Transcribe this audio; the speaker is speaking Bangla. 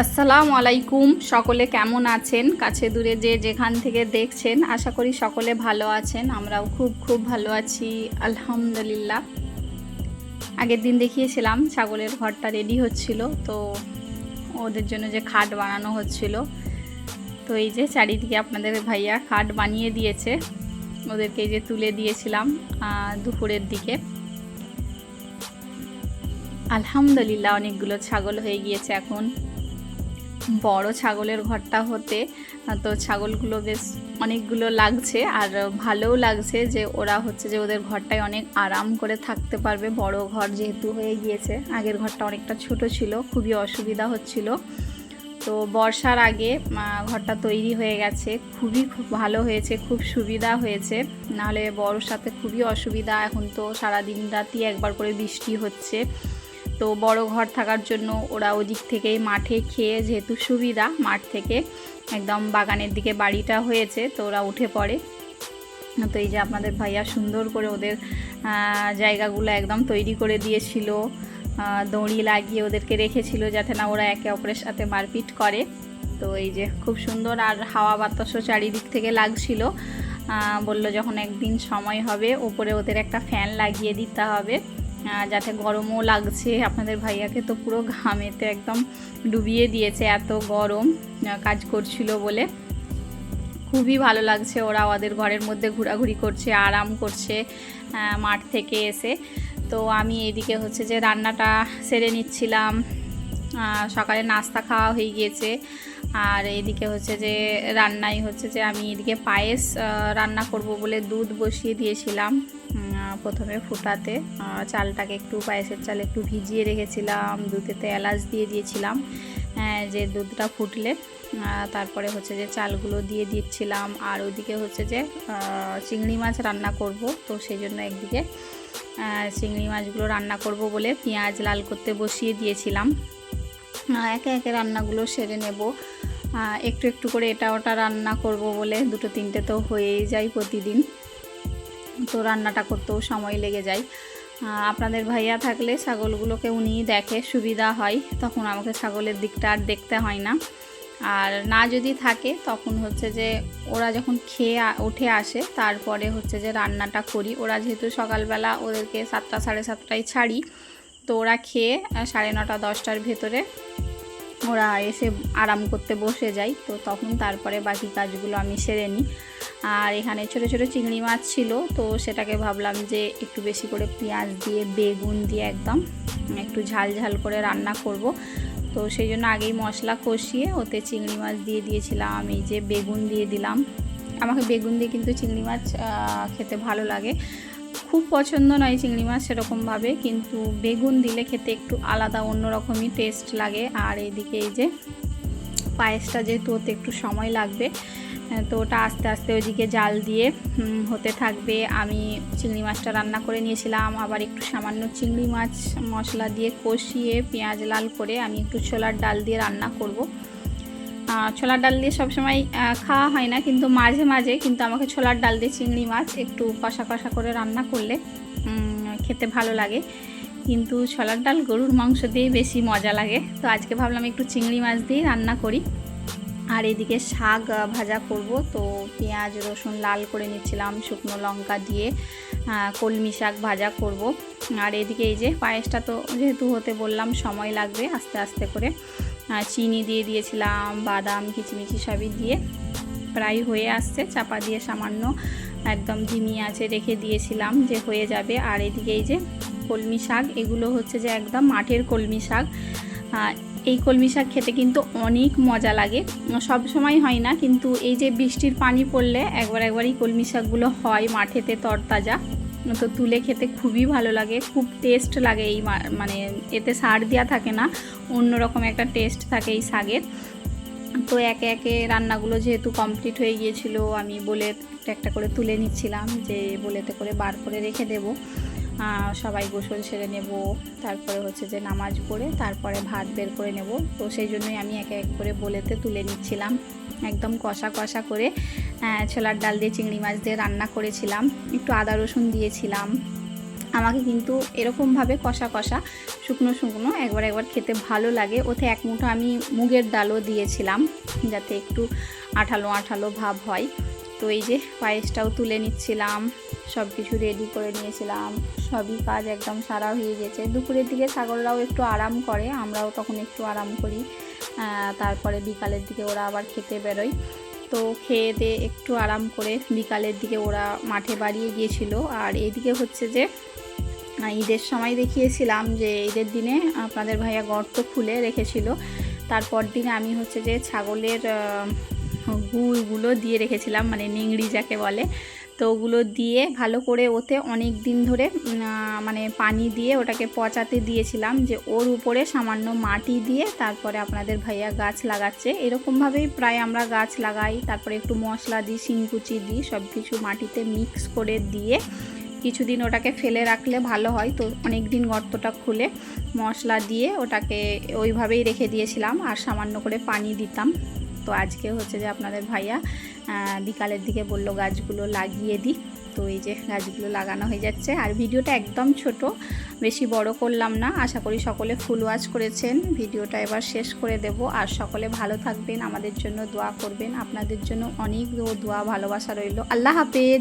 আসসালামু আলাইকুম। সকলে কেমন আছেন? কাছে দূরে যে যেখান থেকে দেখছেন, আশা করি সকলে ভালো আছেন। আমরাও খুব ভালো আছি, আলহামদুলিল্লাহ। আগের দিন দেখিয়েছিলাম ছাগলের ঘরটা রেডি হচ্ছিল, তো ওদের জন্য যে খাট বানানো হচ্ছিল, তো এই যে চারিদিকে আপনাদের ভাইয়া খাট বানিয়ে দিয়েছে। ওদেরকে এই যে তুলে দিয়েছিলাম দুপুরের দিকে। আলহামদুলিল্লাহ অনেকগুলো ছাগল হয়ে গিয়েছে এখন। বড় ছাগলের ঘরটা হতে তো ছাগলগুলো বেশ অনেকগুলো লাগছে, আর ভালোও লাগছে যে ওরা হচ্ছে যে ওদের ঘরটায় অনেক আরাম করে থাকতে পারবে। বড় ঘর যেহেতু হয়ে গিয়েছে, আগের ঘরটা অনেকটা ছোট ছিল, খুবই অসুবিধা হচ্ছিল। তো বর্ষার আগে ঘরটা তৈরি হয়ে গেছে, খুব ভালো হয়েছে, খুব সুবিধা হয়েছে। নাহলে বর্ষাতে খুবই অসুবিধা। এখন তো সারাদিন রাতি একবার করে বৃষ্টি হচ্ছে, তো বড় ঘর থাকার জন্য ওরা ওদিক থেকেই মাঠে খেয়ে, যেহেতু সুবিধা, মাঠ থেকে একদম বাগানের দিকে বাড়িটা হয়েছে, তো ওরা উঠে পড়ে। তো এই যে আপনাদের ভাইয়া সুন্দর করে ওদের জায়গাগুলো একদম তৈরি করে দিয়েছিল, দড়ি লাগিয়ে ওদেরকে রেখেছিল যাতে না ওরা একে অপরের সাথে মারপিট করে। তো এই যে খুব সুন্দর, আর হাওয়া বাতাসও চারিদিক থেকে লাগছিল। বলল যখন একদিন সময় হবে উপরে ওদের একটা ফ্যান লাগিয়ে দিতে হবে, যাতে গরমও লাগছে। আপনাদের ভাইয়াকে তো পুরো ঘামেতে একদম ডুবিয়ে দিয়েছে, এত গরম কাজ করছিল বলে। খুবই ভালো লাগছে, ওরা ওদের ঘরের মধ্যে ঘোরাঘুরি করছে, আরাম করছে মাঠ থেকে এসে। তো আমি এইদিকে হচ্ছে যে রান্নাটা সেরে নিচ্ছিলাম। সকালে নাস্তা খাওয়া হয়ে গিয়েছে, আর এইদিকে হচ্ছে যে রান্নাই হচ্ছে যে আমি এদিকে পায়েস রান্না করব বলে দুধ বসিয়ে দিয়েছিলাম। প্রথমে ফুটাতে চালটাকে একটু, পায়েসের চাল একটু ভিজিয়ে রেখেছিলাম, দুধেতে এলাচ দিয়ে দিয়েছিলাম, যে দুধটা ফুটলে তারপরে হচ্ছে যে চালগুলো দিয়ে দিচ্ছিলাম। আর ওইদিকে হচ্ছে যে চিংড়ি মাছ রান্না করব, তো সেই জন্য একদিকে চিংড়ি মাছগুলো রান্না করব বলে পেঁয়াজ লাল করতে বসিয়ে দিয়েছিলাম। একে একে রান্নাগুলো সেরে নেব, একটু একটু করে এটা ওটা রান্না করব বলে, দুটো তিনটে তো হয়েই যায় প্রতিদিন, তো রান্নাটা করতেও সময় লেগে যায়। আপনাদের ভাইয়া থাকলে ছাগলগুলোকে উনিই দেখে, সুবিধা হয়, তখন আমাকে ছাগলের দিকটা আর দেখতে হয় না। আর না যদি থাকে তখন হচ্ছে যে ওরা যখন খেয়ে উঠে আসে তারপরে হচ্ছে যে রান্নাটা করি। ওরা যেহেতু সকালবেলা ওদেরকে 7টা সাড়ে 7টায় ছাড়ি, তো ওরা খেয়ে 9:30 10টার ভেতরে ওরা এসে আরাম করতে বসে যায়, তো তখন তারপরে বাকি কাজগুলো আমি সেরে নিই। আর এখানে ছোট ছোট চিংড়ি মাছ ছিল, তো সেটাকে ভাবলাম যে একটু বেশি করে পেঁয়াজ দিয়ে, বেগুন দিয়ে একদম একটু ঝাল ঝাল করে রান্না করব। তো সেই জন্য আগেই মশলা কষিয়ে ওতে চিংড়ি মাছ দিয়ে দিয়েছিলাম, এই যে বেগুন দিয়ে দিলাম। আমাকে বেগুন দিয়ে কিন্তু চিংড়ি মাছ খেতে ভালো লাগে, খুব পছন্দ নয় চিংড়ি মাছ সেরকমভাবে, কিন্তু বেগুন দিলে খেতে একটু আলাদা অন্যরকমই টেস্ট লাগে। আর এইদিকে এই যে পায়েসটা যেহেতু ওতে একটু সময় লাগবে, তো ওটা আস্তে আস্তে ওইদিকে জাল দিয়ে হতে থাকবে। আমি চিংড়ি মাছটা রান্না করে নিয়েছিলাম, আবার একটু সামান্য চিংড়ি মাছ মশলা দিয়ে কষিয়ে পেঁয়াজ লাল করে আমি একটু ছোলার ডাল দিয়ে রান্না করব। ছোলার ডাল দিয়ে সবসময় খাওয়া হয় না, কিন্তু মাঝে মাঝে কিন্তু আমাকে ছোলার ডাল দিয়ে চিংড়ি মাছ একটু কষা কষা করে রান্না করলে খেতে ভালো লাগে। কিন্তু ছোলার ডাল গরুর মাংস দিয়ে বেশি মজা লাগে, তো আজকে ভাবলাম একটু চিংড়ি মাছ দিয়ে রান্না করি। আর এদিকে শাক ভাজা করব, তো পেঁয়াজ রসুন লাল করে নিচ্ছিলাম, শুকনো লঙ্কা দিয়ে কলমি শাক ভাজা করব। আর এদিকে এই যে পায়েসটা তো যেহেতু হতে বললাম সময় লাগবে, আস্তে আস্তে করে চিনি দিয়ে দিয়েছিলাম, বাদাম কিচমিচি সবই দিয়ে প্রায় হয়ে আসছে। চাপা দিয়ে সামান্য একদম ধিমি আঁচে রেখে দিয়েছিলাম যে হয়ে যাবে। আর এদিকে এই যে কলমি শাক, এগুলো হচ্ছে যে একদম মাঠের কলমি শাক। এই কলমি শাক খেতে কিন্তু অনেক মজা লাগে, সব সময় হয় না, কিন্তু এই যে বৃষ্টির পানি পড়লে একবারই কলমি শাকগুলো হয় মাঠেতে তরতাজা, তো তুলে খেতে খুবই ভালো লাগে, খুব টেস্ট লাগে। এই মানে এতে সার দেওয়া থাকে না, অন্যরকম একটা টেস্ট থাকে এই শাকের। তো একে একে রান্নাগুলো যেহেতু কমপ্লিট হয়ে গিয়েছিল, আমি বলে একটা করে তুলে নিচ্ছিলাম, যে বলেতে করে বার করে রেখে দেব। সবাই গোসল সেরে নেব, তারপরে হচ্ছে যে নামাজ পড়ে তারপরে ভাত বের করে নেব। তো সেই জন্যই আমি এক এক করে বলেতে তুলে নিচ্ছিলাম। একদম কষা কষা করে ছোলার ডাল দিয়ে চিংড়ি মাছ দিয়ে রান্না করেছিলাম, একটু আদা রসুন দিয়েছিলাম, আমাকে কিন্তু এরকমভাবে কষা কষা শুকনো শুকনো একবার খেতে ভালো লাগে। ওতে এক মুঠো আমি মুগের ডালও দিয়েছিলাম যাতে একটু আঠালো আঠালো ভাব হয়। তো এই যে পায়েসটাও তুলে নিচ্ছিলাম, সব কিছু রেডি করে নিয়েছিলাম, সবই কাজ একদম সারা হয়ে গেছে। দুপুরের দিকে ছাগলরাও একটু আরাম করে, আমরাও তখন একটু আরাম করি। তারপরে বিকালের দিকে ওরা আবার খেতে বেরোয়। তো খেয়ে দিয়ে একটু আরাম করে বিকালের দিকে ওরা মাঠে বাড়িয়ে গিয়েছিল। আর এইদিকে হচ্ছে যে ঈদের সময় দেখিয়েছিলাম যে ঈদের দিনে আপনাদের ভাইয়া গর্ত খুলে রেখেছিল, তারপর দিনে আমি হচ্ছে যে ছাগলের গুড়গুলো দিয়ে রেখেছিলাম, মানে নিংড়ি যাকে বলে। তো ওগুলো দিয়ে ভালো করে ওতে অনেক দিন ধরে মানে পানি দিয়ে ওটাকে পচাতে দিয়েছিলাম, যে ওর উপরে সামান্য মাটি দিয়ে তারপরে আপনাদের ভাইয়া গাছ লাগাচ্ছে। এরকমভাবেই প্রায় আমরা গাছ লাগাই। তারপরে একটু মশলা দিই, শিংকুচি দিই, সব কিছু মাটিতে মিক্স করে দিয়ে কিছুদিন ওটাকে ফেলে রাখলে ভালো হয়। তো অনেক দিন গর্তটা খুলে মশলা দিয়ে ওটাকে ওইভাবেই রেখে দিয়েছিলাম, আর সামান্য করে পানি দিতাম। তো আজকে হচ্ছে যে আপনাদের ভাইয়া বিকালের দিকে বলল গাছগুলো লাগিয়ে দিই। তো এই যে গাছগুলো লাগানো হয়ে যাচ্ছে। আর ভিডিওটা একদম ছোট, বেশি বড় করলাম না। আশা করি সকলে ফুল ওয়াচ করেছেন। ভিডিওটা এবার শেষ করে দেব। আর সকলে ভালো থাকবেন, আমাদের জন্য দোয়া করবেন। আপনাদের জন্য অনেক দোয়া ভালোবাসা রইল। আল্লাহ হাফেজ।